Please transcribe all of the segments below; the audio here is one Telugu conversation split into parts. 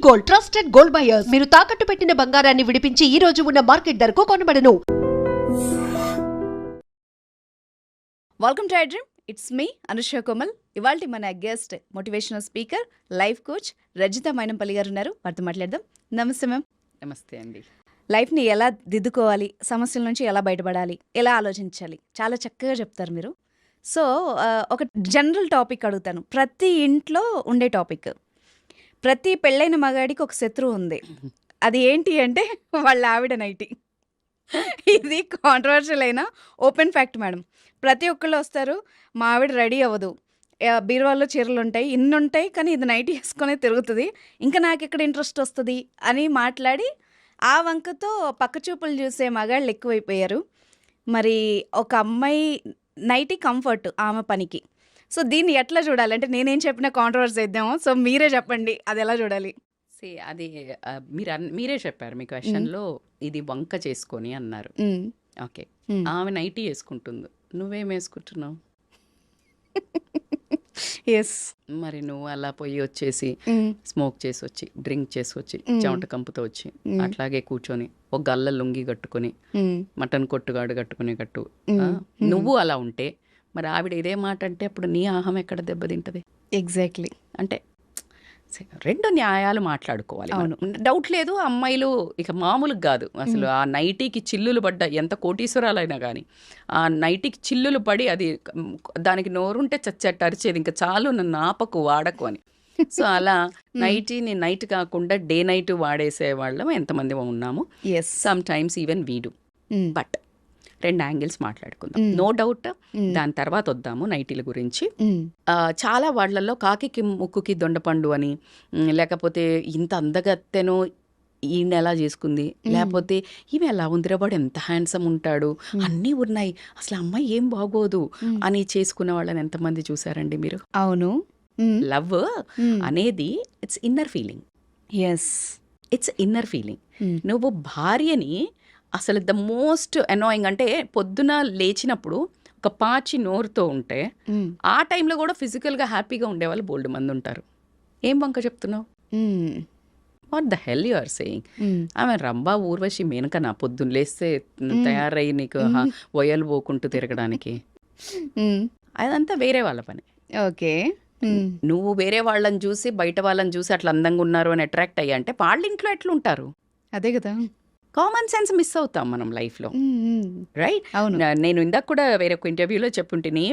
Gold, trusted gold buyers. మీరు తాకట్టు పెట్టిన బంగారాన్ని విడిపించి ఈ రోజు ఉన్న మార్కెట్ ధరకు కొనబడను. Welcome to I dream. It's me Anusha Komal. ఇవాళ మన guest motivational speaker, life coach Rajitha Mynampalli గారు ఉన్నారు. వారితో మాట్లాడదాం. నమస్తే మ్యామ్. నమస్తే అండి. లైఫ్ని ఎలా దిద్దుకోవాలి, సమస్యల నుంచి ఎలా బయటపడాలి, ఎలా ఆలోచించాలి, చాలా చక్కగా చెప్తారు మీరు. సో ఒక జనరల్ టాపిక్ అడుగుతాను. ప్రతి ఇంట్లో ఉండే టాపిక్. ప్రతి పెళ్ళైన మగాడికి ఒక శత్రువు ఉంది. అది ఏంటి అంటే వాళ్ళ ఆవిడ నైటీ. ఇది కాంట్రవర్షియల్ అయినా ఓపెన్ ఫ్యాక్ట్ మేడం. ప్రతి ఒక్కళ్ళు వస్తారు, మా ఆవిడ రెడీ అవ్వదు, బీరువాలో చీరలు ఉంటాయి, ఇన్ని ఉంటాయి, కానీ ఇది నైటీ వేసుకునే తిరుగుతుంది, ఇంకా నాకు ఇక్కడ ఇంట్రెస్ట్ వస్తుంది అని మాట్లాడి ఆ వంకతో పక్కచూపులు చూసే మగాళ్ళు ఎక్కువైపోయారు. మరి ఒక అమ్మాయి నైటీ కంఫర్ట్ ఆమె పనికి. సో దీన్ని ఎట్లా చూడాలి? అంటే నేనేం చెప్పినా కాంట్రవర్సీ అయిద్దామో, సో మీరే చెప్పండి అది ఎలా చూడాలి. అది మీరే చెప్పారు మీ క్వశ్చన్లో, ఇది వంక చేసుకొని అన్నారు. ఓకే, ఆమె నైటీ వేసుకుంటుంది, నువ్వేం వేసుకుంటున్నావు? ఎస్. మరి నువ్వు అలా పోయి వచ్చేసి స్మోక్ చేసి వచ్చి, డ్రింక్ చేసి వచ్చి, చెమట కంపుతో వచ్చి అట్లాగే కూర్చొని ఒక గల్ల లుంగి కట్టుకొని, మటన్ కొట్టుగాడు కట్టుకునే కట్టు నువ్వు అలా ఉంటే, మరి ఆవిడ ఇదే మాట అంటే అప్పుడు నీ ఆహం ఎక్కడ దెబ్బతింటది? ఎగ్జాక్ట్లీ. అంటే రెండు న్యాయాలు మాట్లాడుకోవాలి. అవును, డౌట్ లేదు. అమ్మాయిలు ఇక మామూలుగా కాదు అసలు. ఆ నైటీకి చిల్లులు పడ్డ ఎంత కోటీశ్వరాలైనా కానీ ఆ నైటీకి చిల్లులు పడి అది దానికి నోరుంటే చచ్చట్టు అరిచేది, ఇంకా చాలు నన్ను ఆపకు వాడకు అని. సో అలా నైటీని నైట్ కాకుండా డే నైట్ వాడేసే వాళ్ళం ఎంతమంది ఉన్నాము. సమ్ టైమ్స్ ఈవెన్ వీడు. బట్ రెండు యాంగిల్స్ మాట్లాడుకుందాం, నో డౌట్. దాని తర్వాత వద్దాము నైటీల గురించి. చాలా వాళ్ళల్లో కాకి ముక్కుకి దొండపండు అని, లేకపోతే ఇంత అందగత్తెను ఈయన ఎలా చేసుకుంది, లేకపోతే ఈమె ఎలా ఉందిరాబాడు, ఎంత హ్యాండ్సమ్ ఉంటాడు, అన్నీ ఉన్నాయి, అసలు అమ్మాయి ఏం బాగోదు అని చేసుకున్న వాళ్ళని ఎంతమంది చూసారండి మీరు? అవును. లవ్ అనేది it's inner feeling. Yes, it's inner feeling. నువ్వు భార్యని అసలు ద మోస్ట్ అనాయింగ్ అంటే పొద్దున లేచినప్పుడు ఒక పాచి నోరుతో ఉంటే ఆ టైంలో కూడా ఫిజికల్గా హ్యాపీగా ఉండేవాళ్ళు బోల్డ్ మంది ఉంటారు. ఏం వంక చెప్తున్నావు? What the hell you are saying? ఆమె రంభా ఊర్వశి మేనకనా పొద్దున్న లేస్తే తయారయ్యి నీకు వయలు పోకుంటూ తిరగడానికి? అదంతా వేరే వాళ్ళ పని. ఓకే. నువ్వు వేరే వాళ్ళని చూసి బయట వాళ్ళని చూసి అట్లా అందంగా ఉన్నారు అని అట్రాక్ట్ అయ్యా అంటే వాళ్ళ ఇంట్లో ఎట్లుంటారు? అదే కదా, కామన్ సెన్స్ మిస్ అవుతాం మనం లైఫ్లో, రైట్? అవును. నేను ఇందాక కూడా వేరే ఒక ఇంటర్వ్యూలో చెప్పుంటిని,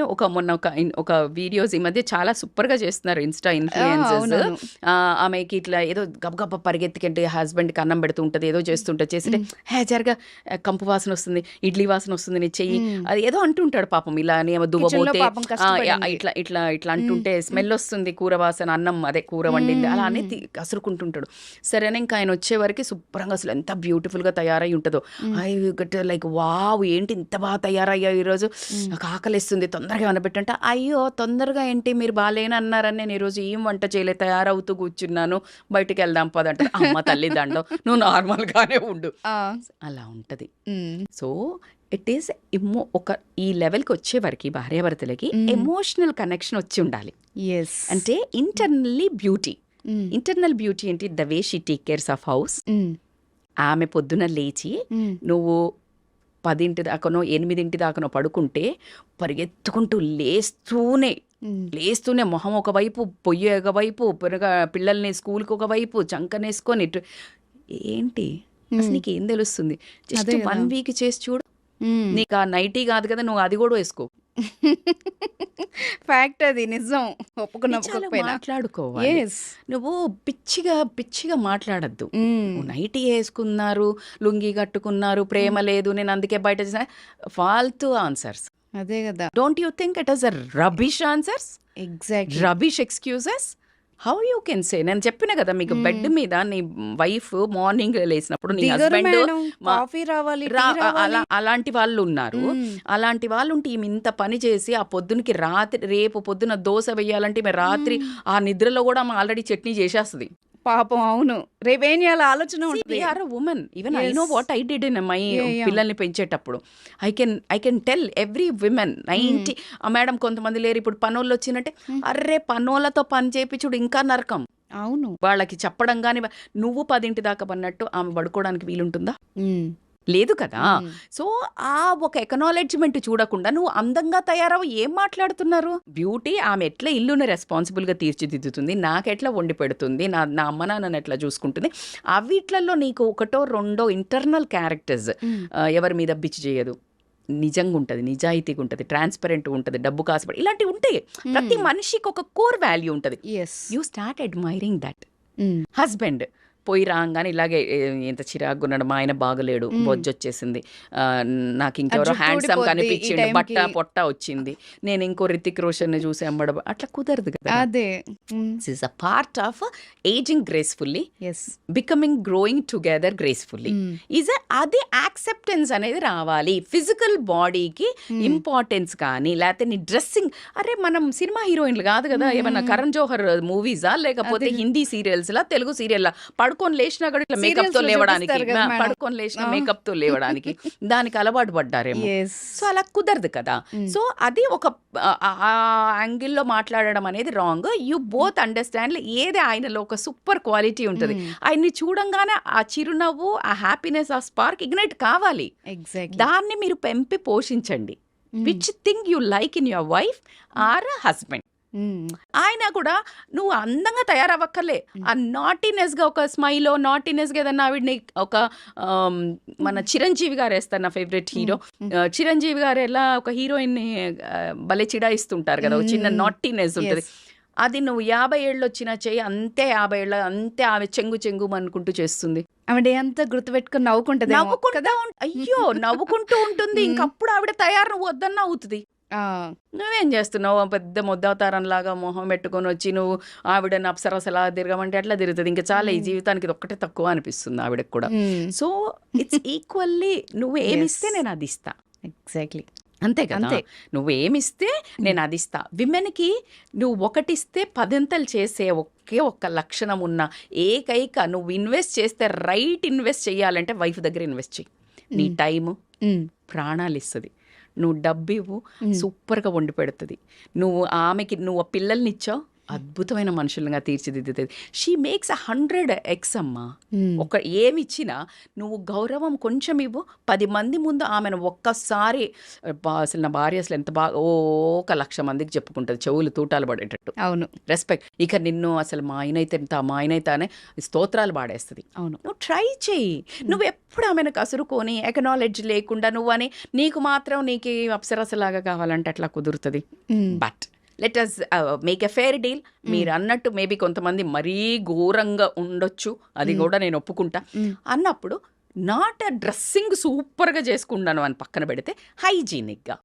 ఒక వీడియోస్ ఈ మధ్య చాలా సూపర్గా చేస్తున్నారు ఇన్స్టా ఇన్ఫ్లుయెన్సర్స్. ఆమెకి ఇట్లా ఏదో గబగబ పరిగెత్తికంటే హస్బెండ్కి అన్నం పెడుతూ ఉంటుంది, ఏదో చేస్తుంటే చేస్తే జరగా కంపు వాసన వస్తుంది, ఇడ్లీ వాసన వస్తుంది, నీ చెయ్యి అది ఏదో అంటుంటాడు పాపం. ఇలా ఏమో దువ్వబోతే ఇట్లా ఇట్లా ఇట్లా అంటుంటే స్మెల్ వస్తుంది, కూర వాసన, అన్నం అదే కూర వండింది అలా అనేది కసురుకుంటుంటాడు. సరేనా, ఇంకా ఆయన వచ్చేవరకు శుభ్రంగా అసలు ఎంత బ్యూటిఫుల్ తయారై ఉంటుందో, ఐ గట్ లైక్ వావ్ ఏంటి ఇంత బాగా తయారయ్యావు ఈరోజు, నాకు ఆకలిస్తుంది తొందరగా ఏమైనా పెట్టంటే, అయ్యో తొందరగా ఏంటి మీరు బాగాలేని అన్నారని నేను ఈరోజు ఏం వంట చేయలే, తయారవుతూ కూర్చున్నాను, బయటికి వెళ్దాం పదంటే, అమ్మ తల్లి దండం నువ్వు నార్మల్గానే ఉండు, అలా ఉంటుంది. సో ఇట్ ఈస్ ఈ లెవెల్కి వచ్చే వరకు భార్యాభర్తలకి ఎమోషనల్ కనెక్షన్ వచ్చి ఉండాలి. అంటే ఇంటర్నల్లీ బ్యూటీ. ఇంటర్నల్ బ్యూటీ ఏంటి? The way she take cares of house. ఆమె పొద్దున లేచి నువ్వు 10 దాకానో 8 దాకానో పడుకుంటే పరిగెత్తుకుంటూ లేస్తూనే మొహం ఒకవైపు, పొయ్యి ఒకవైపు, పిల్లల్ని స్కూల్కి ఒకవైపు చంకనేసుకొని, ఏంటి అసలు నీకు ఏం తెలుస్తుంది? జస్ట్ 1 వీక్ చేసి చూడు, నీకు ఆ నైటీ కాదు కదా, నువ్వు అది కూడా వేసుకో. ఫ్యాక్ట్, అది నిజం, మాట్లాడుకోవాలి. నువ్వు పిచ్చిగా మాట్లాడద్దు. నైటీ వేసుకున్నారు, లుంగి కట్టుకున్నారు, ప్రేమ లేదు, నేను అందుకే బయట చేసిన ఫాల్తూ ఆన్సర్స్. అదే కదా. Don't you think it is a rubbish answers? Exactly, rubbish excuses. How you can say? నేను చెప్పిన కదా మీకు, బెడ్ మీద నీ వైఫ్ మార్నింగ్ లేసినప్పుడు నీ హస్బెండ్ అలాంటి వాళ్ళు ఉన్నారు. అలాంటి వాళ్ళు ఉంటే ఈమె ఇంత పని చేసి ఆ పొద్దునకి రేపు పొద్దున దోశ వేయాలంటే ఈమె రాత్రి ఆ నిద్రలో కూడా ఆమె ఆల్రెడీ చట్నీ చేసేస్తుంది. పాపం. అవును, రేపేం చేయాలి ఆలోచన ఉంటుంది. Women, even I know what I did in my పిల్లల్ని పెంచేటప్పుడు. I can tell every women 90 madam కొంతమంది లేరు ఇప్పుడు పనోళ్ళు వచ్చినట్టే, అర్రే పనోళ్ళతో పని చేయించుడు ఇంకా నరకం. అవును. వాళ్ళకి చెప్పడం గాని నువ్వు 10 దాకా పన్నట్టు ఆమె పడుకోవడానికి వీలుంటుందా? లేదు కదా. సో ఆ ఒక ఎకనాలెడ్జ్మెంట్ చూడకుండా నువ్వు అందంగా తయారవు ఏం మాట్లాడుతున్నారు? బ్యూటీ ఆమె ఎట్లా ఇల్లుని రెస్పాన్సిబుల్గా తీర్చిదిద్దుతుంది, నాకెట్లా వండి పెడుతుంది, నా అమ్మ నాన్నని ఎట్లా చూసుకుంటుంది, అవిట్లలో నీకు ఒకటో రెండో ఇంటర్నల్ క్యారెక్టర్స్ ఎవరి మీద బిచ్చి చేయదు, నిజంగా ఉంటుంది, నిజాయితీగా ఉంటుంది, ట్రాన్స్పరెంట్ ఉంటుంది, డబ్బు కాసుపడి ఇలాంటివి ఉంటాయి. ప్రతి మనిషికి ఒక కోర్ వాల్యూ ఉంటుంది. You start admiring that. Husband పోయి రాగానే ఇలాగే ఎంత చిరాకు ఉన్నాడు, మా ఆయన బాగలేడు, బొజ్జొచ్చేసింది, నాకు ఇంకెవరో హ్యాండ్సమ్ కనిపించింది, బట్ట పొట్ట వచ్చింది, నేను ఇంకో రితిక్ రోషన్ చూసి అమ్మడ, అట్లా కుదరదు కదా. అదే is a part of ageing gracefully, becoming growing together gracefully. అది యాక్సెప్టెన్స్ అనేది రావాలి. ఫిజికల్ బాడీకి ఇంపార్టెన్స్ కానీ, లేకపోతే నీ డ్రెస్సింగ్, అరే మనం సినిమా హీరోయిన్లు కాదు కదా, ఏమన్నా కరణ్ జోహర్ మూవీసా లేకపోతే హిందీ సీరియల్స్లా, తెలుగు సీరియల్లా, పడుకొని లేచినా కూడా ఇట్లా మేకప్ తో లేవడానికి, పడుకొని లేచిన మేకప్ తో లేవడానికి దానికి అలవాటు పడ్డారేమో. సో అలా కుదరదు కదా. సో అది ఒక యాంగిల్లో మాట్లాడడం అనేది రాంగ్. యూ బోత్ అండర్స్టాండ్ ఏది ఆయనలో ఒక సూపర్ క్వాలిటీ ఉంటుంది, ఆయన్ని చూడంగానే ఆ చిరునవ్వు, ఆ హ్యాపీనెస్, ఆ స్పార్క్ ఇగ్నైట్ కావాలి. దాన్ని మీరు పెంపి పోషించండి. Which thing you like in your wife or husband. ఆయన కూడా నువ్వు అందంగా తయారవ్వక్కర్లే, ఆ నాటీనెస్గా ఒక స్మైలో, నాటీనెస్గా ఏదన్నా ఆవిడని ఒక మన చిరంజీవి గారు వేస్తారు, నా ఫేవరెట్ హీరో చిరంజీవి గారు ఎలా ఒక హీరోయిన్ని భలే చిడాయిస్తుంటారు కదా, ఒక చిన్న నాటీనెస్ ఉంటుంది. అది నువ్వు 50 ఏళ్ళు వచ్చినా చెయ్యి, అంతే 50 ఏళ్ళ అంతే ఆమె చెంగు అనుకుంటూ చేస్తుంది. ఆవిడ అంతా గుర్తుపెట్టుకుని నవ్వుకుంటుంది, అయ్యో నవ్వుకుంటూ ఉంటుంది. ఇంకప్పుడు ఆవిడ తయారు, నువ్వు వద్దన్నా అవుతుంది. నువ్వేం చేస్తున్నావు, పెద్ద ముద్దావతారం లాగా మొహం పెట్టుకొని వచ్చి నువ్వు ఆవిడని అప్సరసలా తిరగమంటే అట్లా తిరుగుతుంది. ఇంకా చాలా ఈ జీవితానికి ఒక్కటే తక్కువ అనిపిస్తుంది ఆవిడకి కూడా. సో ఇట్స్ ఈక్వల్లీ, నువ్వు ఏమిస్తే నేను అది ఇస్తా. ఎగ్జాక్ట్లీ అంతే కదా. నువ్వు ఏమిస్తే నేను అది ఇస్తా. విమెన్కి నువ్వు ఒకటిస్తే 10 చేసే ఒకే ఒక్క లక్షణం ఉన్న ఏకైక, నువ్వు ఇన్వెస్ట్ చేస్తే రైట్ ఇన్వెస్ట్ చేయాలంటే వైఫ్ దగ్గర ఇన్వెస్ట్ చెయ్యి. నీ టైము ప్రాణాలు ఇస్తుంది. నువ్వు డబ్బు ఇవ్వు, సూపర్గా వండి పెడుతుంది. నువ్వు ఆమెకి నువ్వు ఆ పిల్లల్ని ఇచ్చావు, అద్భుతమైన మనుషులుగా తీర్చిదిద్దుతుంది. షీ మేక్స్ 100x అమ్మా. ఒక ఏమిచ్చినా నువ్వు గౌరవం కొంచెం ఇవ్వు, 10 మంది ముందు ఆమెను ఒక్కసారి అసలు నా భార్య అసలు ఎంత బాగా 1,00,000 మందికి చెప్పుకుంటుంది, చెవులు తూటాలు పడేటట్టు. అవును, రెస్పెక్ట్. ఇక నిన్ను అసలు మా ఆయనైతే ఎంత, మా ఆయనైతే అనే స్తోత్రాలు పాడేస్తుంది. అవును, నువ్వు ట్రై చెయ్యి. నువ్వు ఎప్పుడు ఆమెను కసురుకొని ఎకనాలెడ్జ్ లేకుండా నువ్వు అని నీకు మాత్రం నీకు అప్సరసలాగా కావాలంటే అట్లా కుదురుతుంది. But let us make a fair deal. మీరు అన్నట్టు మేబీ కొంతమంది మరీ ఘోరంగా ఉండొచ్చు, అది కూడా నేను ఒప్పుకుంటా. అన్నప్పుడు నాట్ అ డ్రెస్సింగ్ సూపర్గా చేసుకున్నాను అని పక్కన పెడితే హైజీనిక్గా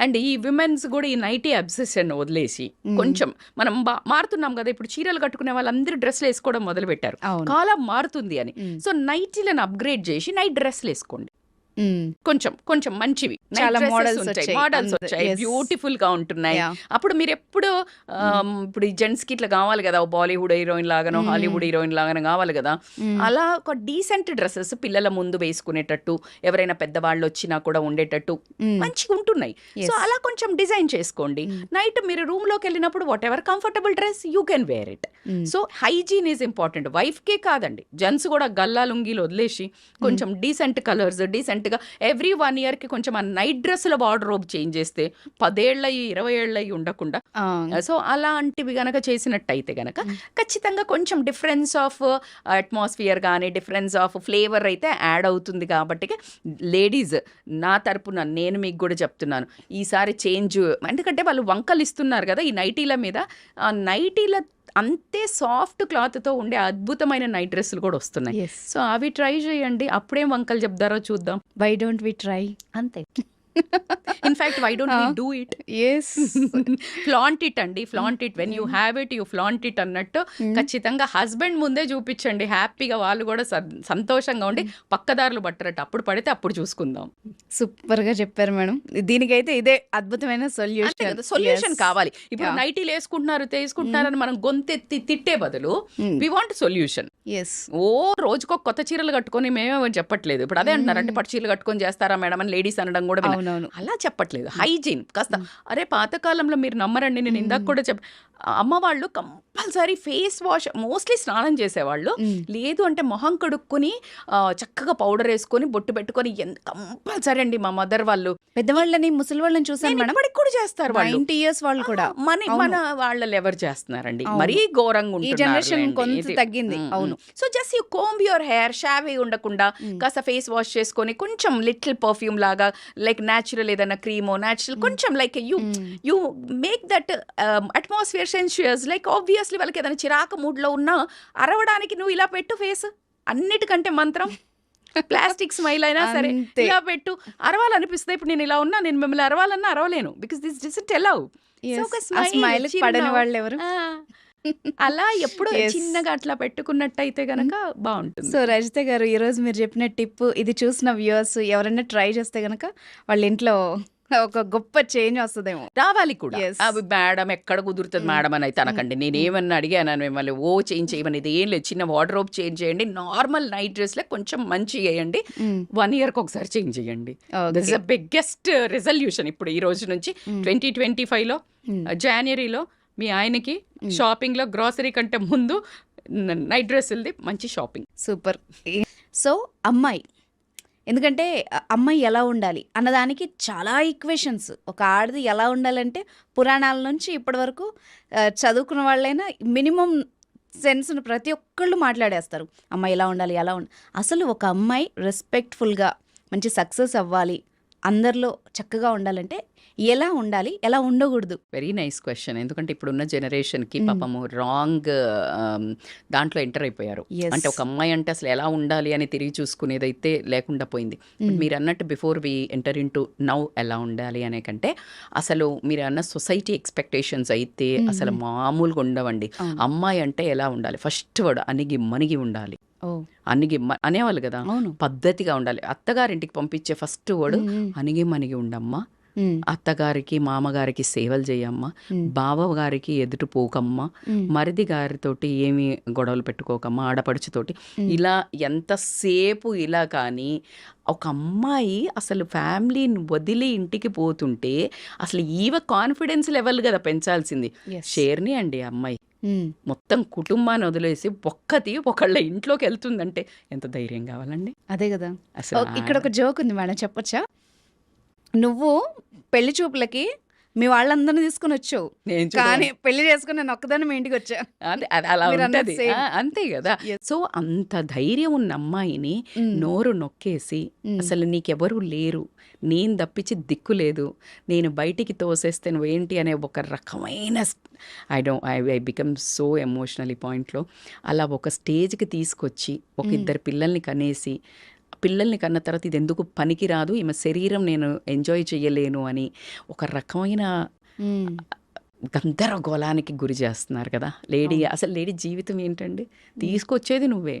అండ్ ఈ విమెన్స్ కూడా ఈ నైటీ అబ్సెషన్ వదిలేసి కొంచెం మనం మారుతున్నాం కదా. ఇప్పుడు చీరలు కట్టుకునే వాళ్ళందరూ డ్రెస్లు వేసుకోవడం మొదలు పెట్టారు, కాలం మారుతుంది అని. సో నైటీలను అప్గ్రేడ్ చేసి నైట్ డ్రెస్లు వేసుకోండి. కొంచెం మంచివి మోడల్స్ వచ్చాయి, బ్యూటిఫుల్ గా ఉంటున్నాయి. అప్పుడు మీరు ఎప్పుడు ఇప్పుడు ఈ జెంట్స్ కి ఇట్లా కావాలి కదా, బాలీవుడ్ హీరోయిన్ లాగానో హాలీవుడ్ హీరోయిన్ లాగానో కావాలి కదా, అలా ఒక డీసెంట్ డ్రెస్సెస్ పిల్లల ముందు వేసుకునేటట్టు, ఎవరైనా పెద్దవాళ్ళు వచ్చినా కూడా ఉండేటట్టు మంచిగా ఉంటున్నాయి. సో అలా కొంచెం డిజైన్ చేసుకోండి. నైట్ మీరు రూమ్ లోకి వెళ్ళినప్పుడు whatever comfortable dress you can wear it. So hygiene is important. Wife కే కాదండి, జెంట్స్ కూడా గల్లా లుంగీలు వదిలేసి కొంచెం డీసెంట్ కలర్స్, డీసెంట్ గా ఎవ్రీ 1 year కి కొంచెం ఆ నైట్ డ్రెస్ల వార్డ్రోబ్ చేంజ్ చేస్తే 10 ఏళ్ళయి 20 ఏళ్ళయి ఉండకుండా. సో అలాంటివి గనక చేసినట్టయితే గనక ఖచ్చితంగా కొంచెం డిఫరెన్స్ ఆఫ్ అట్మాస్ఫియర్ కానీ డిఫరెన్స్ ఆఫ్ ఫ్లేవర్ అయితే యాడ్ అవుతుంది. కాబట్టి లేడీస్ నా తరపున నేను మీకు కూడా చెప్తున్నాను, ఈసారి చేంజ్. ఎందుకంటే వాళ్ళు వంకలు ఇస్తున్నారు కదా ఈ నైటీల మీద. ఆ నైటీల అంతే సాఫ్ట్ క్లాత్తో ఉండే అద్భుతమైన నైట్ డ్రెస్సులు కూడా వస్తున్నాయి. సో అవి ట్రై చేయండి, అప్పుడేం వంకలు చెప్తారో చూద్దాం. Why don't we try? అంతే. In fact why don't we do it? yes flaunt it అండి, flaunt it. When you have it you flaunt it అన్నట్టు ఖచ్చితంగా హస్బెండ్ ముందే చూపించండి. హ్యాపీగా వాళ్ళు కూడా సంతోషంగా ఉండి పక్కదారులు పట్టరట్టు. అప్పుడు పడితే అప్పుడు చూసుకుందాం. సూపర్ గా చెప్పారు మేడం. దీనికైతే ఇదే అద్భుతమైన సొల్యూషన్ కావాలి. ఇప్పుడు నైటీలు తీసుకుంటున్నారని మనం గొంతెత్తి తిట్టే బదులు వి వాంట్ సొల్యూషన్. ఓ రోజుకో కొత్త చీరలు కట్టుకొని మేమేమో చెప్పట్లేదు. ఇప్పుడు అదే అంటున్నారు, అంటే పట్టు చీరలు కట్టుకొని చేస్తారా మేడం అని లేడీస్ అనడం కూడా అలా చెప్పట్లేదు. హైజీన్ కాస్త, అరే పాతకాలంలో మీరు నమ్మరండి, నేను ఇందాక కూడా అమ్మ వాళ్ళు కంపల్సరీ ఫేస్ వాష్ మోస్ట్లీ స్నానం చేసేవాళ్ళు. లేదు అంటే మొహం కడుక్కొని చక్కగా పౌడర్ వేసుకొని బొట్టు పెట్టుకొని కంపల్సరీ అండి మా మదర్ వాళ్ళు. పెద్దవాళ్ళని ముసలి వాళ్ళని చూసాను మేడం, ఇప్పటికి కూడా చేస్తారు వాళ్ళు. 90 years వాళ్ళు కూడా. మన వాళ్ళు ఎవరు చేస్తున్నారండి, మరీ ఘోరంగా ఈ జనరేషన్ కొంత ఉంటుంది. తగ్గింది. అవును. So just you comb your hair, షావీ ఉండకుండా కాస్త ఫేస్ వాష్ చేసుకొని కొంచెం లిటిల్ పర్ఫ్యూమ్ లాగా, లైక్ న్యాచురల్ ఏదైనా క్రీమో న్యాచురల్ కొంచెం like you make that atmosphere sensuous. Like obviously వాళ్ళకి ఏదైనా చిరాకు మూడ్లో ఉన్నా అరవడానికి నువ్వు ఇలా పెట్టు ఫేస్. అన్నిటికంటే మంత్రం ప్లాస్టిక్ స్మైల్ అయినా సరే అంతే. ఇలా పెట్టు. అరవాలనిపిస్తుంది. ఇప్పుడు నేను ఇలా ఉన్నా, నేను మిమ్మల్ని అరవాలన్నా అరవలేను, because this doesn't allow. Yes. ఆ స్మైల్ పడని వాళ్ళు ఎవరు? అలా ఎప్పుడు Yes. చిన్నగా అట్లా పెట్టుకున్నట్టయితే గనక బాగుంటుంది. సో రజిత గారు, ఈరోజు మీరు చెప్పిన టిప్ ఇది చూసిన వ్యూవర్స్ ఎవరైనా ట్రై చేస్తే గనక వాళ్ళ ఇంట్లో ఒక గొప్ప చేంజ్ వస్తుందేమో. రావాలి కూడా. Yes. అవి మేడం ఎక్కడ కుదురుతుంది మేడం అని అయితే అనకండి. నేను ఏమన్నా అడిగాను మిమ్మల్ని, చేంజ్ చేయమని, ఇది ఏం లేదు, చిన్న వార్డ్రోబ్ చేంజ్ చేయండి, నార్మల్ నైట్ డ్రెస్ లో కొంచెం మంచి వేయండి, 1 year ఒకసారి చేంజ్ చేయండి. This is the biggest resolution ఇప్పుడు ఈ రోజు నుంచి 2025లో జనవరిలో మీ ఆయనకి షాపింగ్ లో గ్రాసరీ కంటే ముందు నైట్ డ్రెస్సులది మంచి షాపింగ్. సూపర్. సో అమ్మాయి, ఎందుకంటే అమ్మాయి ఎలా ఉండాలి అన్నదానికి చాలా ఈక్వేషన్స్. ఒక ఆడది ఎలా ఉండాలంటే పురాణాల నుంచి ఇప్పటి వరకు చదువుకున్న వాళ్ళైనా మినిమం సెన్స్ను ప్రతి ఒక్కళ్ళు మాట్లాడేస్తారు. అమ్మాయి ఎలా ఉండాలి, ఎలా ఉండాలి. అసలు ఒక అమ్మాయి రెస్పెక్ట్ఫుల్గా మంచి సక్సెస్ అవ్వాలి, అందరిలో చక్కగా ఉండాలంటే ఎలా ఉండాలి, ఎలా ఉండకూడదు? Very nice question. ఎందుకంటే ఇప్పుడున్న జనరేషన్కి పాపము రాంగ్ దాంట్లో ఎంటర్ అయిపోయారు. Yes. అంటే ఒక అమ్మాయి అంటే అసలు ఎలా ఉండాలి అని తిరిగి చూసుకునేదైతే లేకుండా పోయింది. మీరు అన్నట్టు before we enter into now ఎలా ఉండాలి అనే కంటే అసలు మీరు అన్న సొసైటీ ఎక్స్పెక్టేషన్స్ అయితే అసలు మామూలుగా ఉండవండి. అమ్మాయి అంటే ఎలా ఉండాలి, ఫస్ట్ వర్డ్ అణిగి మణిగి ఉండాలి. అనేవాళ్ళు కదా, అవును. పద్ధతిగా ఉండాలి. అత్తగారింటికి పంపించే ఫస్ట్ వర్డ్ అణిగి మణిగి ఉండమ్మా, అత్తగారికి మామగారికి సేవలు చేయమ్మా, బావగారికి ఎదుటి పోకమ్మా, మరిది గారితోటి ఏమి గొడవలు పెట్టుకోకమ్మా, ఆడపడుచుతోటి. ఇలా ఎంతసేపు ఇలా. కానీ ఒక అమ్మాయి అసలు ఫ్యామిలీని వదిలి ఇంటికి పోతుంటే అసలు కాన్ఫిడెన్స్ లెవెల్ కదా పెంచాల్సింది. షేర్ని అండి అమ్మాయి మొత్తం కుటుంబాన్ని వదిలేసి ఒకళ్ళ ఇంట్లోకి వెళ్తుందంటే ఎంత ధైర్యం కావాలండి. అదే కదా. అసలు ఇక్కడ ఒక జోక్ ఉంది మేడం, చెప్పొచ్చా? నువ్వు పెళ్లి చూపులకి మీ వాళ్ళందరినీ తీసుకుని వచ్చావు, కానీ పెళ్లి చేసుకుని నేను ఒక్కదాన్ని మీ ఇంటికి వచ్చా. అదే అలా ఉంటది. అంతే కదా. సో అంత ధైర్యం ఉన్న అమ్మాయిని నోరు నొక్కేసి అసలు నీకెవరు లేరు, నేను తప్పించి దిక్కు లేదు, నేను బయటికి తోసేస్తే నువ్వేంటి అనే ఒక రకమైన ఐ బికమ్ సో ఎమోషనల్ ఈ పాయింట్లో. అలా ఒక స్టేజ్కి తీసుకొచ్చి ఒక 2 పిల్లల్ని కనేసి, పిల్లల్ని కన్న తర్వాత ఇది ఎందుకు పనికి రాదు, ఈమె శరీరం నేను ఎంజాయ్ చేయలేను అని ఒక రకమైన గందరగోళానికి గురి చేస్తున్నారు కదా లేడీ. అసలు లేడీ జీవితం ఏంటండి, తీసుకొచ్చేది నువ్వే,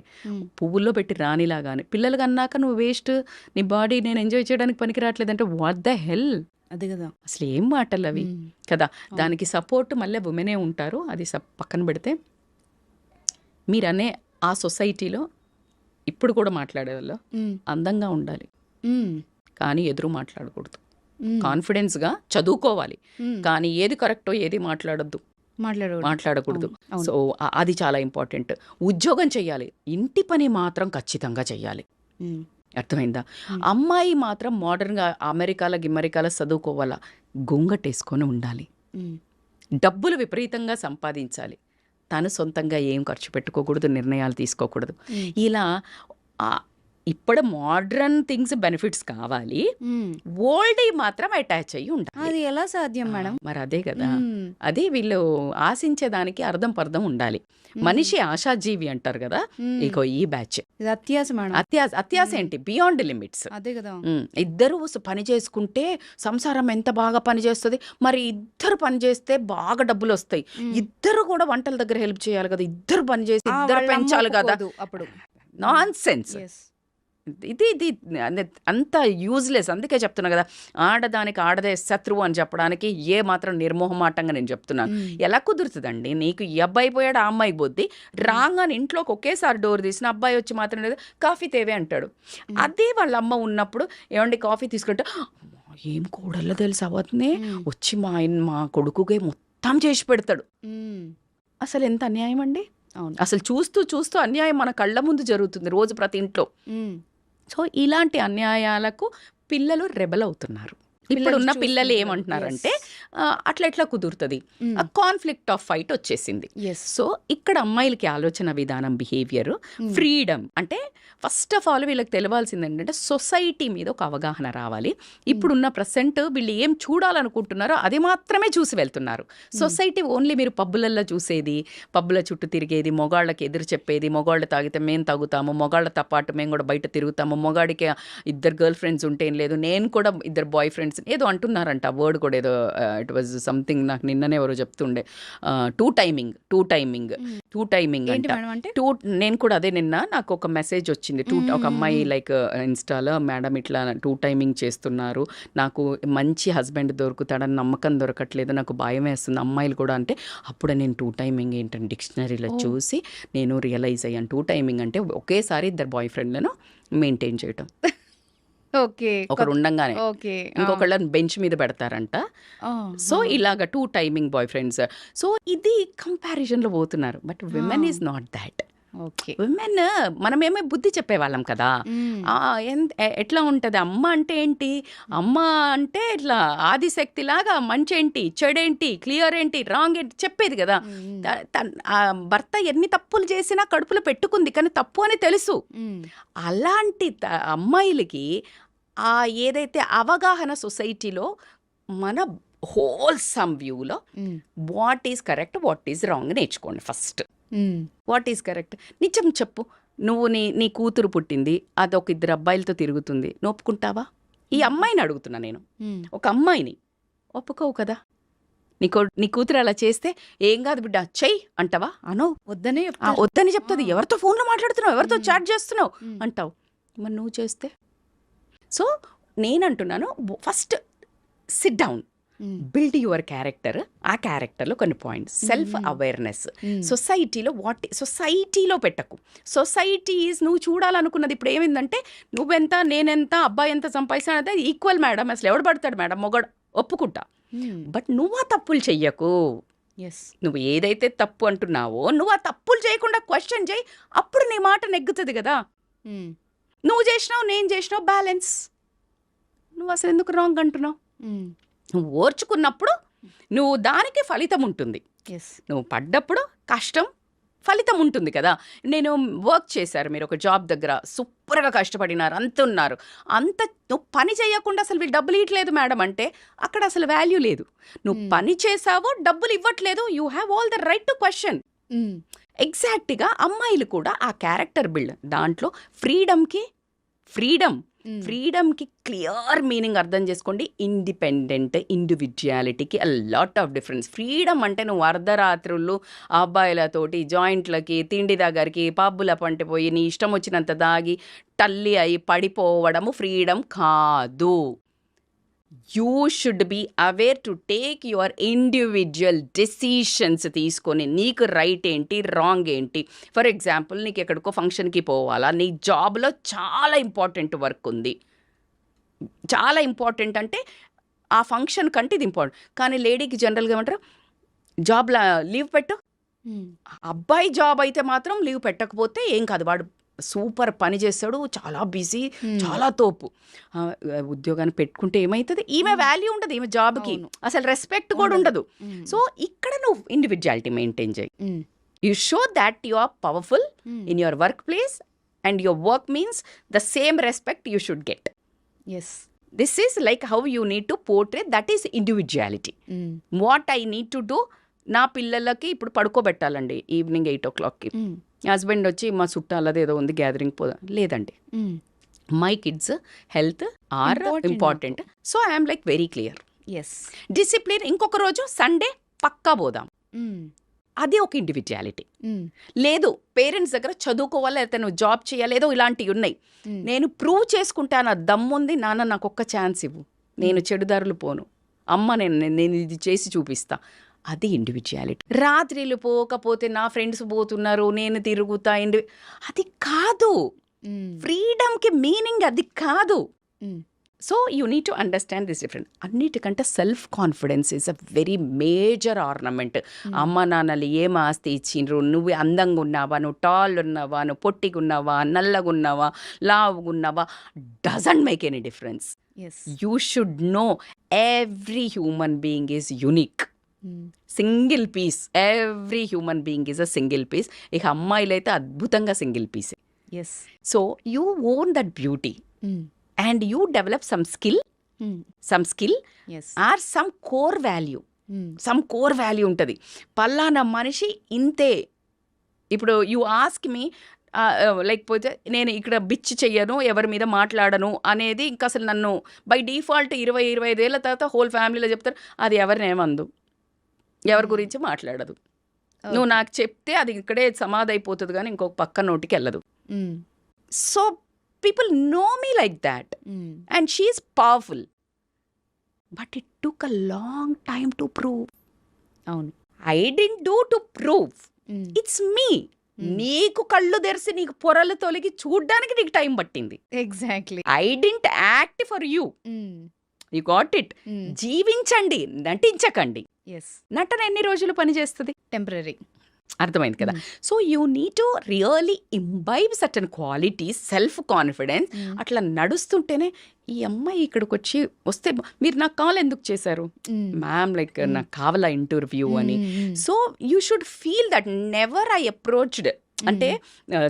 పువ్వుల్లో పెట్టి రానిలాగానే. పిల్లలు కన్నాక నువ్వు వేస్ట్, నీ బాడీ నేను ఎంజాయ్ చేయడానికి పనికి రావట్లేదంటే వాట్ ద హెల్. అదే కదా. అసలు ఏం మాటలు అవి కదా. దానికి సపోర్ట్ మళ్ళీ ఉమెనే ఉంటారు. అది పక్కన పెడితే మీరనే ఆ సొసైటీలో ఇప్పుడు కూడా మాట్లాడేవాళ్ళు అందంగా ఉండాలి, కానీ ఎదురు మాట్లాడకూడదు. కాన్ఫిడెన్స్గా చదువుకోవాలి, కానీ ఏది కరెక్టో ఏది మాట్లాడకూడదు. సో అది చాలా ఇంపార్టెంట్. ఉద్యోగం చేయాలి, ఇంటి పని మాత్రం ఖచ్చితంగా చేయాలి. అర్థమైందా? అమ్మాయి మాత్రం మోడర్న్గా అమెరికాలో చదువుకోవాలా, గొంగటేసుకొని ఉండాలి, డబ్బులు విపరీతంగా సంపాదించాలి, తను సొంతంగా ఏం ఖర్చు పెట్టుకోకూడదు, నిర్ణయాలు తీసుకోకూడదు. ఇలా ఇప్పుడు మోడ్రన్ థింగ్స్ బెనిఫిట్స్ కావాలి, ఓల్డ్ మాత్రం అటాచ్ అయ్యి ఉండాలి. అది ఎలా సాధ్యం మేడం? మరి అదే కదా, అదే వీళ్ళు ఆశించేదానికి అర్థం పర్థం ఉండాలి. మనిషి ఆశాజీవి అంటారు కదా, ఇక ఈ బ్యాచ్ అత్యాశ ఏంటి, బియాండ్ లిమిట్స్. అదే కదా. ఇద్దరు పని చేసుకుంటే సంసారం ఎంత బాగా పని చేస్తుంది. మరి ఇద్దరు పని చేస్తే బాగా డబ్బులు వస్తాయి. ఇద్దరు కూడా వంటల దగ్గర హెల్ప్ చేయాలి కదా, ఇద్దరు పని చేసి ఇద్దరు పెంచాలి కదా. అప్పుడు నాన్ సెన్స్. ఇది అంత యూజ్లెస్. అందుకే చెప్తున్నా కదా, ఆడదానికి ఆడదే శత్రువు అని చెప్పడానికి ఏ మాత్రం నిర్మోహమాటంగా నేను చెప్తున్నాను. ఎలా కుదురుతుందండి? నీకు ఈ అబ్బాయి పోయాడు, ఆ అమ్మాయి బొద్ది రాగానే ఇంట్లోకి ఒకేసారి డోర్ తీసిన అబ్బాయి వచ్చి మాత్రం లేదు కాఫీ తేవే అంటాడు. అదే వాళ్ళ అమ్మ ఉన్నప్పుడు ఏమండి కాఫీ తీసుకుంటే ఏం కూడల్లో తెలుసు అవతనే వచ్చి మా కొడుకుగే మొత్తం మొత్తం చేసి పెడతాడు. అసలు ఎంత అన్యాయం అండి. అవును. అసలు చూస్తూ చూస్తూ అన్యాయం మన కళ్ళ ముందు జరుగుతుంది రోజు ప్రతి ఇంట్లో. సో ఇలాంటి అన్యాయాలకు పిల్లలు రెబల్ అవుతున్నారు. ఇప్పుడున్న పిల్లలు ఏమంటున్నారంటే అట్లా ఎట్లా కుదురుతుంది, ఆ కాన్ఫ్లిక్ట్ ఆఫ్ ఫైట్ వచ్చేసింది. సో ఇక్కడ అమ్మాయిలకి ఆలోచన విధానం, బిహేవియర్, ఫ్రీడమ్ అంటే ఫస్ట్ ఆఫ్ ఆల్ వీళ్ళకి తెలవాల్సింది ఏంటంటే సొసైటీ మీద ఒక అవగాహన రావాలి. ఇప్పుడున్న ప్రెసెంట్ వీళ్ళు ఏం చూడాలనుకుంటున్నారో అది మాత్రమే చూసి వెళ్తున్నారు. సొసైటీ ఓన్లీ మీరు పబ్బులల్లో చూసేది, పబ్బుల చుట్టూ తిరిగేది, మొగాళ్ళకి ఎదురు చెప్పేది, మొగాళ్ళు తాగితే మేము తాగుతాము, మొగాళ్ళతో పాటు మేము కూడా బయట తిరుగుతాము, మొగాడికి 2 గర్ల్ ఫ్రెండ్స్ ఉంటే ఏం లేదు, నేను కూడా 2 బాయ్ ఫ్రెండ్స్ ఏదో అంటున్నారంట. వర్డ్ కూడా ఏదో ఇట్ వాజ్ సంథింగ్, నాకు నిన్ననే ఎవరో చెప్తుండే, టూ టైమింగ్ అంటే నేను కూడా అదే నిన్న నాకు ఒక మెసేజ్ వచ్చింది. ఒక అమ్మాయి లైక్ ఇన్స్టాలో, మేడం ఇట్లా 2 టైమింగ్ చేస్తున్నారు, నాకు మంచి హస్బెండ్ దొరుకుతాడని నమ్మకం దొరకట్లేదు, నాకు భయం వేస్తుంది అమ్మాయిలు కూడా. అంటే అప్పుడు నేను 2 టైమింగ్ ఏంటంటే డిక్షనరీలో చూసి నేను రియలైజ్ అయ్యాను. 2 టైమింగ్ అంటే ఒకేసారి 2 బాయ్ ఫ్రెండ్లను మెయింటైన్ చేయటం. ఓకే. ఒకరు ఉండంగానే ఓకే. ఇంకొకళ్ళని బెంచ్ మీద పెడతారంట. సో ఇలాగ 2 టైమింగ్ బాయ్ ఫ్రెండ్స్. సో ఇది కంపారిజన్లో పోతున్నారు. But women is not that. Okay. Women మనమేమో బుద్ధి చెప్పేవాళ్ళం కదా. ఎట్లా ఉంటుంది అమ్మ అంటే ఏంటి, అమ్మ అంటే ఇట్లా ఆదిశక్తి లాగా మంచి ఏంటి, చెడేంటి, క్లియర్ ఏంటి, రాంగ్ ఏంటి చెప్పేది కదా. భర్త ఎన్ని తప్పులు చేసినా కడుపులో పెట్టుకుంది, కానీ తప్పు అని తెలుసు. అలాంటి అమ్మాయిలకి ఏదైతే అవగాహన సొసైటీలో మన హోల్సమ్ వ్యూలో what is correct, what is wrong నేర్చుకోండి ఫస్ట్. వాట్ ఈజ్ కరెక్ట్ నిజం చెప్పు. నువ్వు నీ కూతురు పుట్టింది, అదొక 2 అబ్బాయిలతో తిరుగుతుంది, నువ్వు ఒప్పుకుంటావా? ఈ అమ్మాయిని అడుగుతున్నా నేను, ఒక అమ్మాయిని ఒప్పుకోవు కదా. నీ కూతురు అలా చేస్తే ఏం కాదు బిడ్డ చెయ్యి అంటావా? అనవు. వద్దని చెప్తుంది. ఎవరితో ఫోన్లో మాట్లాడుతున్నావు, ఎవరితో చాట్ చేస్తున్నావు అంటావు. మరి నువ్వు చేస్తే? సో నేనంటున్నాను, first sit down, build your character. ఆ క్యారెక్టర్లో కొన్ని పాయింట్స్, సెల్ఫ్ అవేర్నెస్. సొసైటీలో పెట్టకు. సొసైటీ ఈజ్ నువ్వు చూడాలనుకున్నది. ఇప్పుడు ఏమైందంటే నువ్వెంత నేనెంత, అబ్బాయి ఎంత సంపాదిస్తానంటే ఈక్వల్ మేడం, అసలు ఎవడు పడతాడు మేడం, మొగడు ఒప్పుకుంటా. బట్ నువ్వు ఆ తప్పులు చెయ్యకు. నువ్వు ఏదైతే తప్పు అంటున్నావో నువ్వు ఆ తప్పులు చేయకుండా క్వశ్చన్ చేయి, అప్పుడు నీ మాట నెగ్గుతుంది కదా. నువ్వు చేసినావు, నేను చేసినావు, బ్యాలెన్స్. నువ్వు అసలు ఎందుకు రాంగ్ అంటున్నావు? నువ్వు ఓర్చుకున్నప్పుడు నువ్వు దానికి ఫలితం ఉంటుంది. నువ్వు పడ్డప్పుడు కష్టం ఫలితం ఉంటుంది కదా. నేను వర్క్ చేశారు, మీరు ఒక జాబ్ దగ్గర సూపర్గా కష్టపడినారు, అంత ఉన్నారు, అంత నువ్వు పని చేయకుండా అసలు వీళ్ళు డబ్బులు ఇవ్వట్లేదు మేడం అంటే అక్కడ అసలు వాల్యూ లేదు. నువ్వు పని చేసావో డబ్బులు ఇవ్వట్లేదు, you have all the right to question. ఎగ్జాక్ట్గా అమ్మాయిలు కూడా ఆ క్యారెక్టర్ బిల్డ్ దాంట్లో ఫ్రీడమ్కి క్లియర్ మీనింగ్ అర్థం చేసుకోండి. ఇండిపెండెంట్, ఇండివిజువాలిటీకి a lot of difference. Freedom అంటే నువ్వు అర్ధరాత్రులు అబ్బాయిలతోటి జాయింట్లకి, తిండి దగ్గరికి, పబ్బుల పంట పోయి నీ ఇష్టం వచ్చినంత దాగి టల్లి అయి పడిపోవడము ఫ్రీడమ్ కాదు. You should be aware to take your individual decisions తీసుకొని నీకు రైట్ ఏంటి, రాంగ్ ఏంటి. ఫర్ ఎగ్జాంపుల్ నీకు ఎక్కడికో ఫంక్షన్కి పోవాలా, నీ జాబ్లో చాలా ఇంపార్టెంట్ వర్క్ ఉంది, చాలా ఇంపార్టెంట్ అంటే ఆ ఫంక్షన్ కంటే ఇది ఇంపార్టెంట్. కానీ లేడీకి జనరల్గా ఏమంటారు, జాబ్లో లీవ్ పెట్టు. అబ్బాయి జాబ్ అయితే మాత్రం లీవ్ పెట్టకపోతే ఏం కాదు, వాడు సూపర్ పని చేస్తాడు, చాలా బిజీ, చాలా తోపు. ఉద్యోగాన్ని పెట్టుకుంటే ఏమవుతుంది, ఈమె వాల్యూ ఉండదు, ఈమె జాబ్కి అసలు రెస్పెక్ట్ కూడా ఉండదు. సో ఇక్కడ నువ్వు ఇండివిజువాలిటీ మెయింటైన్ చేయి. You show that you are powerful in your workplace and your work means the same respect you should get. This is like how you need to portray, that is individuality. What I need to do, నా పిల్లలకి ఇప్పుడు పడుకోబెట్టాలండి ఈవినింగ్ 8 o'clockకి. హస్బెండ్ వచ్చి మా చుట్టాలది ఏదో ఉంది గ్యాదరింగ్ పోదా, లేదండి, my kids health are important. So I'm like very clear. Discipline. ఇంకొక రోజు సండే పక్కా పోదాం, అది ఒక ఇండివిజువాలిటీ. లేదు పేరెంట్స్ దగ్గర చదువుకోవాలి, లేకపోతే నువ్వు జాబ్ చేయాలి, ఏదో ఇలాంటివి ఉన్నాయి, నేను ప్రూవ్ చేసుకుంటా, నా దమ్ముంది, నాన్న నాకు ఒక్క ఛాన్స్ ఇవ్వు, నేను చెడుదారులు పోను, అమ్మ నేను ఇది చేసి చూపిస్తా, అది ఇండివిజువాలిటీ. రాత్రిలు పోకపోతే నా ఫ్రెండ్స్ పోతున్నారు నేను తిరుగుతా, అది కాదు. ఫ్రీడమ్కి మీనింగ్ అది కాదు. So you need to understand this different. అన్నిటికంటే self confidence is a very major ornament. అమ్మ నాన్నలు ఏం ఆస్తి ఇచ్చిండ్రు, నువ్వు అందంగా ఉన్నావా, నువ్వు టాల్ ఉన్నావా, నువ్వు పొట్టిగా ఉన్నావా, నల్లగా ఉన్నావా, లావుగా ఉన్నావా, doesn't make any difference. Yes. You should know every human being is unique. Single piece. Every human being is a single piece. ఇక అమ్మాయిలైతే అద్భుతంగా సింగిల్ పీసే. Yes. So you own that beauty and you develop some skill yes. or some core value ఉంటుంది. పల్లానా మనిషి ఇంతే. ఇప్పుడు యూ ఆస్క్ మీ లేకపోతే నేను ఇక్కడ బిచ్ చెయ్యను, ఎవరి మీద మాట్లాడను అనేది ఇంకా అసలు నన్ను బై డిఫాల్ట్ 20-25 ఏళ్ళ తర్వాత హోల్ ఫ్యామిలీలో చెప్తారు, అది ఎవరినేమందు, ఎవరి గురించి మాట్లాడదు. నువ్వు నాకు చెప్తే అది ఇక్కడే సమాధి అయిపోతుంది కానీ ఇంకొక పక్క నోటికి వెళ్ళదు. So people know me like that and she is powerful, but it took a long time to prove. అవును. I didn't do to prove, it's me. నీకు కళ్ళు తెరిసి నీకు పొరలు తొలగి చూడ్డానికి నీకు టైం పట్టింది. Exactly. I didn't act for you. You got it. జీవించండి, నటించకండి. ఎస్. నటన ఎన్ని రోజులు పనిచేస్తుంది? టెంపరరీ. అర్థమైంది కదా. So you need to really imbibe certain qualities, self confidence. అట్లా నడుస్తుంటేనే ఈ అమ్మాయి ఇక్కడికి వచ్చి వస్తే మీరు నాకు కాల్ ఎందుకు చేశారు మ్యామ్, లైక్ నాకు కావాలా ఇంటర్వ్యూ అని. So you should feel that never I approached అంటే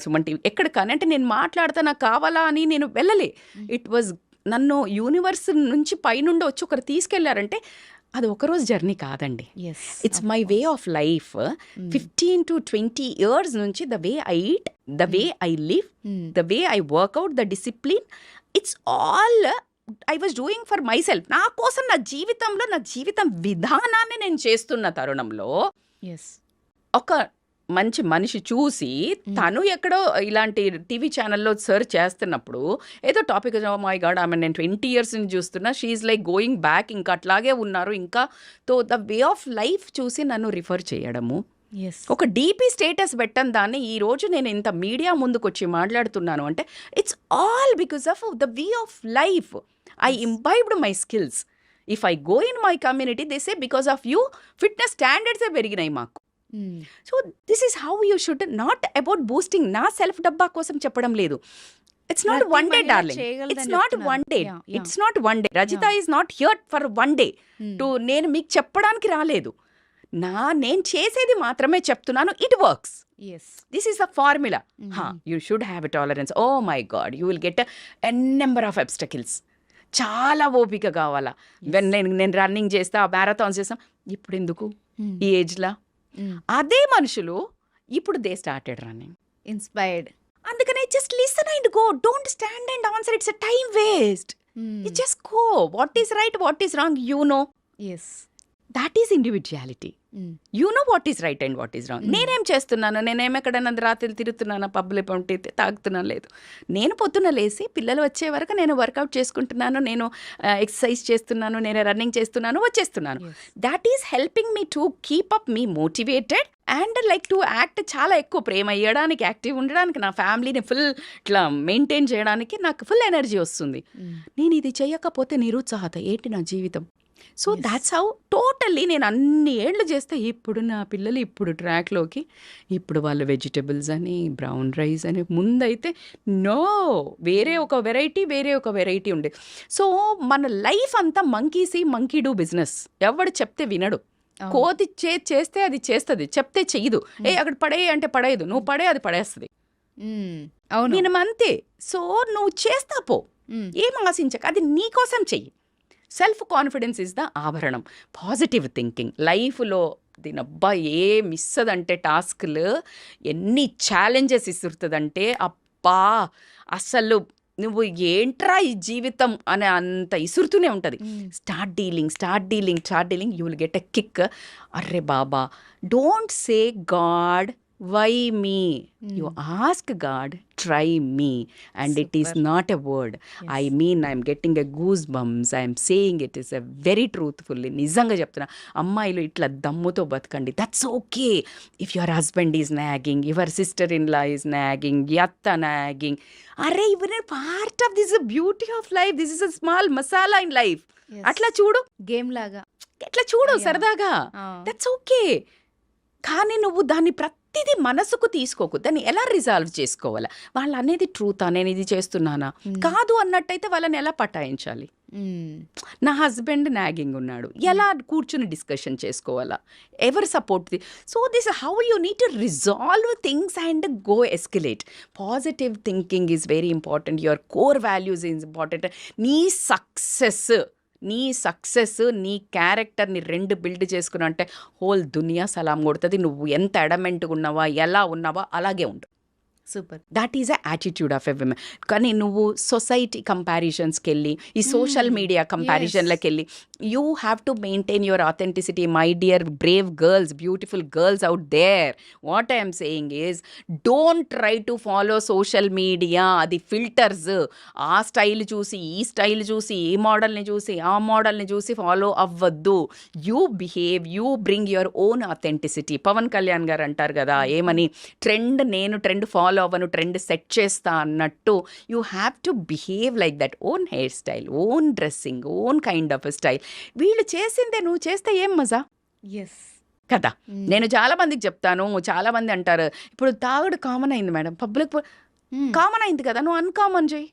సుమంటి ఎక్కడ కానీ అంటే నేను మాట్లాడతా నాకు కావాలా అని నేను వెళ్ళలే. ఇట్ వాజ్ నన్ను యూనివర్స్ నుంచి పైనుండి వచ్చి ఒకరు తీసుకెళ్లారంటే అది ఒకరోజు జర్నీ కాదండి. It's my way of life. 15 to 20 years నుంచి the way I eat, the way I live, the way I workout, the discipline, it's all I was doing for myself. నా కోసం నా జీవితంలో నా జీవితం విధానాన్ని నేను చేస్తున్న తరుణంలో ఒక మంచి మనిషి చూసి తను ఎక్కడో ఇలాంటి టీవీ ఛానల్లో సర్చ్ చేస్తున్నప్పుడు ఏదో టాపిక్, మై గాడ్ ఆమె నేను 20 years నుంచి చూస్తున్నా, షీఈ్ లైక్ గోయింగ్ బ్యాక్, ఇంకా అట్లాగే ఉన్నారు ఇంకా. తో ద వే ఆఫ్ లైఫ్ చూసి నన్ను రిఫర్ చేయడము, ఒక డీపీ స్టేటస్ పెట్టని దాన్ని ఈ రోజు నేను ఇంత మీడియా ముందుకు వచ్చి మాట్లాడుతున్నాను అంటే it's all because of the way of life. I imbibed my skills. If I go in my community they say because of you fitness స్టాండర్డ్సే పెరిగినాయి మాకు. So this is how you should, not about boosting. నా సెల్ఫ్ డబ్బా కోసం చెప్పడం లేదు. It's not one day darling, it's not one day, it's not one day. Rajitha is not here for one day to నేను మీకు చెప్పడానికి రాలేదు. నేను చేసేది మాత్రమే చెప్తున్నాను. It works. This is the formula. You should have a tolerance. Oh my God, you will get n number of obstacles. చాలా ఓపిక కావాలా. నేను రన్నింగ్ చేస్తా, మ్యారథాన్స్ చేస్తాం, ఇప్పుడు ఎందుకు ఈ ఏజ్లా? అదే మనుషులు ఇప్పుడు దే స్టార్టెడ్ రన్నింగ్, ఇన్స్పైర్డ్. అందుకనే just listen and go, don't stand and answer. It's a time waste. You just go. What is right, what is wrong, you know. That is individuality. You know what is right and what is wrong. నేనేం చేస్తున్నాను, నేనేం ఎక్కడైనా రాత్రి తిరుగుతున్నాను, పబ్బులు పంటి తాగుతున్నాను, లేదు. నేను పొద్దున లేసి పిల్లలు వచ్చే వరకు నేను వర్కౌట్ చేసుకుంటున్నాను, నేను ఎక్సర్సైజ్ చేస్తున్నాను, నేను రన్నింగ్ చేస్తున్నాను, వచ్చేస్తున్నాను. That is helping me to keep up me motivated and like to act. చాలా ఎక్కువ ప్రేమ ఇవ్వడానికి, యాక్టివ్ ఉండడానికి, నా ఫ్యామిలీని ఫుల్ ఇట్లా మెయింటైన్ చేయడానికి నాకు ఫుల్ ఎనర్జీ వస్తుంది. నేను ఇది చేయకపోతే నిరుత్సాహత ఏంటి నా జీవితం. సో దాట్స్ హౌ టోటల్లీ నేను అన్ని ఏళ్ళు చేస్తే ఇప్పుడు నా పిల్లలు ఇప్పుడు ట్రాక్లోకి, ఇప్పుడు వాళ్ళు వెజిటబుల్స్ అని, బ్రౌన్ రైస్ అని. ముందైతే నో, వేరే ఒక వెరైటీ ఉండే. సో మన లైఫ్ అంతా మంకీ డూ బిజినెస్. ఎవడు చెప్తే వినడు. కోతి చేస్తే అది చేస్తుంది, చెప్తే చెయ్యదు. అక్కడ పడేయి అంటే పడేయదు, నువ్వు పడే అది పడేస్తుంది. నేను అంతే. సో నువ్వు చేస్తా పో, ఏం ఆశించక, అది నీకోసం చెయ్యి. సెల్ఫ్ కాన్ఫిడెన్స్ ఇస్ ద ఆభరణం. పాజిటివ్ థింకింగ్ లైఫ్లో దీనబ్బా ఏ మిస్ అదంటే టాస్క్లు ఎన్ని ఛాలెంజెస్ ఇస్తుందంటే అబ్బా అసలు నువ్వు ఏంట్రా ఈ జీవితం అనే అంత ఇసురుతూనే ఉంటుంది. Start dealing you will get a kick. అర్రే బాబా, don't say god why me you ask god try me and it is not a word. I mean I'm getting a goose bumps, I'm saying it is a very truthfully. నిజంగా చెప్తున్నా, అమ్మాయిలు ఇట్లా దమ్ముతో బతకండి. That's okay if your husband is nagging, your sister in law is nagging, యత్త నాగింగ్. అరే ఇవన్నీ part of this beauty of life, this is a small masala in life. అట్లా చూడు, గేమ్ లాగా. ఎట్లా చూడు Yeah. సరదాగా, దట్స్ ఓకే. కానీ నువ్వు దాన్ని ప్రతిదీ మనసుకు తీసుకోకు. దాన్ని ఎలా రిజాల్వ్ చేసుకోవాలా? వాళ్ళు అనేది ట్రూతా, నేను ఇది చేస్తున్నానా కాదు అన్నట్టయితే వాళ్ళని ఎలా పటాయించాలి? నా హస్బెండ్ నాగింగ్ ఉన్నాడు, ఎలా కూర్చుని డిస్కషన్ చేసుకోవాలా? ఎవరు support? So this how you need to resolve things and go escalate. Positive thinking is very important. Your core values is important. నీ సక్సెస్ నీ క్యారెక్టర్ని 2 బిల్డ్ చేసుకున్నా అంటే హోల్ దునియా సలాం కొడుతుంది. నువ్వు ఎంత అడమెంట్గా ఉన్నావా, ఎలా ఉన్నావా అలాగే ఉండు. Super. That is a attitude of a women. కానీ నువ్వు సొసైటీ కంపారిజన్స్కి వెళ్ళి, ఈ సోషల్ మీడియా కంపారిజన్లకు వెళ్ళి, you have to maintain your authenticity. My dear brave girls, beautiful girls out there, what I'm saying is don't try to follow social media. అది ఫిల్టర్స్. ఆ స్టైల్ చూసి, ఈ స్టైల్ చూసి, ఈ మోడల్ని చూసి, ఆ మోడల్ని చూసి ఫాలో అవ్వద్దు. You behave, you bring your own authenticity. Pawan Kalyan garu అంటారు కదా, ఏమని, నేను ట్రెండ్ ఫాలో అవ్వను, ట్రెండ్ సెట్ చేస్తా అన్నట్టు. You have to behave like that. Own hairstyle, own dressing, own kind of style. వీళ్ళు చేసిందే నువ్వు చేస్తే ఏం మజా ఎస్ కదా. నేను చాలా మందికి చెప్తాను, చాలా మంది అంటారు ఇప్పుడు తాగుడు కామన్ అయింది మేడం, పబ్లిక్ కామన్ అయింది కదా, నువ్వు అన్కామన్ చేయి.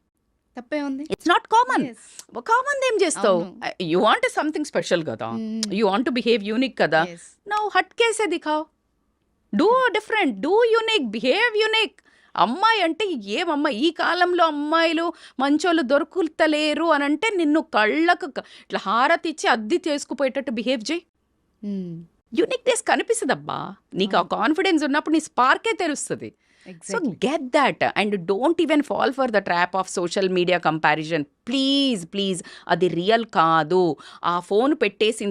తప్పే ఉంది. It's not common. Yes. Common ఏం చేస్తావు? యూ వాంట్ సంథింగ్ స్పెషల్ కదా, you want to behave unique కదా. Yes. నౌ హట్ కేసే దిఖావ్, do different, do unique, behave unique. అమ్మాయి అంటే ఏమమ్మా, ఈ కాలంలో అమ్మాయిలు మంచోళ్ళు దొరుకుతలేరు అని అంటే నిన్ను కళ్ళకు ఇట్లా హారతి ఇచ్చి అద్ది చేసుకుపోయేటట్టు బిహేవ్ చేయి. యూనిక్నెస్ కనిపిస్తుందబ్బా. నీకు ఆ కాన్ఫిడెన్స్ ఉన్నప్పుడు నీ స్పార్కే తెలుస్తుంది. So get that and don't even fall for the trap of social media comparison. Please అది రియల్ కాదు. ఆ ఫోన్ పెట్టేసిన